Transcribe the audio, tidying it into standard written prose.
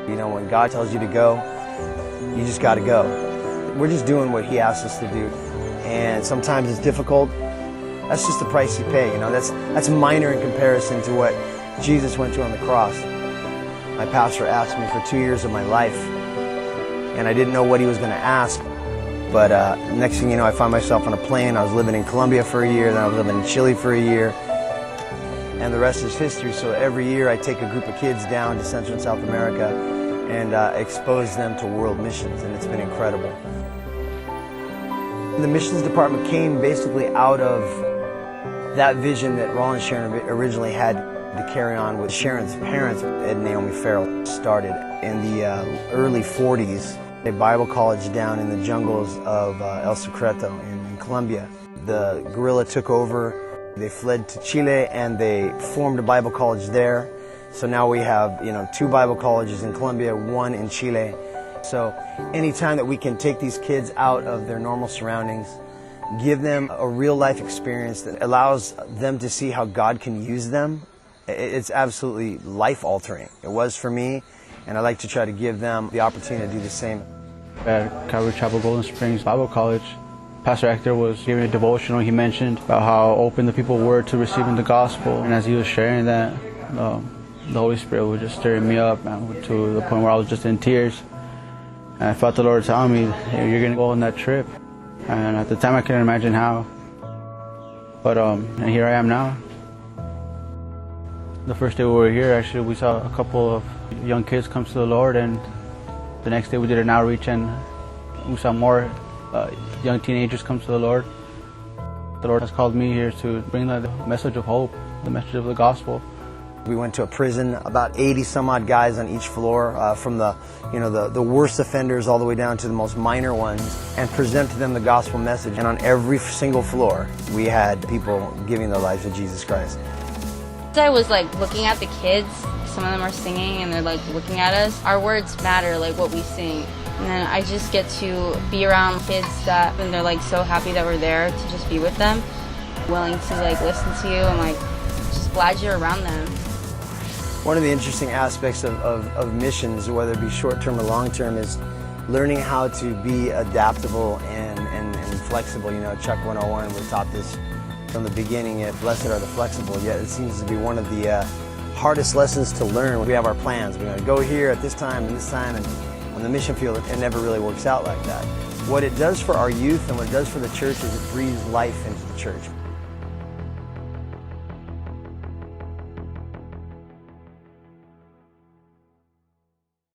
You know, when God tells you to go, you just got to go. We're just doing what He asks us to do. And sometimes it's difficult. That's just the price you pay, you know. That's minor in comparison to what Jesus went through on the cross. My pastor asked me for 2 years of my life, and I didn't know what he was going to ask. But next thing you know, I found myself on a plane. I was living in Colombia for a year, then I was living in Chile for a year. And the rest is history. So every year I take a group of kids down to Central and South America and expose them to world missions, and it's been incredible. The missions department came basically out of that vision that Ron and Sharon originally had to carry on with Sharon's parents. Ed and Naomi Farrell started in the early 40s. A Bible college down in the jungles of El Secreto in Colombia. The guerrilla took over. They fled to Chile and they formed a Bible college there. So now we have, 2 Bible colleges in Colombia, 1 in Chile. So anytime that we can take these kids out of their normal surroundings, give them a real life experience that allows them to see how God can use them, it's absolutely life altering. It was for me, and I like to try to give them the opportunity to do the same. At Calvary Chapel Golden Springs Bible College, Pastor Hector was giving a devotional. He mentioned about how open the people were to receiving the gospel, and as he was sharing that, the Holy Spirit was just stirring me up to the point where I was just in tears. And I felt the Lord telling me, hey, you're going to go on that trip. And at the time I couldn't imagine how. But and here I am now. The first day we were here, actually, we saw a couple of young kids come to the Lord, and the next day we did an outreach and we saw more young teenagers come to the Lord. The Lord has called me here to bring the message of hope, the message of the gospel. We went to a prison, about 80 some odd guys on each floor, from the worst offenders all the way down to the most minor ones, and present to them the gospel message. And on every single floor, we had people giving their lives to Jesus Christ. I was looking at the kids. Some of them are singing and they're looking at us. Our words matter, what we sing. And then I just get to be around kids and they're so happy that we're there to just be with them, willing to listen to you. I'm just glad you're around them. One of the interesting aspects of missions, whether it be short-term or long-term, is learning how to be adaptable and flexible. Chuck 101 was taught this from the beginning, blessed are the flexible, yet it seems to be one of the hardest lessons to learn. We have our plans. We're going to go here at this time and this time, and on the mission field, it never really works out like that. What it does for our youth and what it does for the church is it breathes life into the church.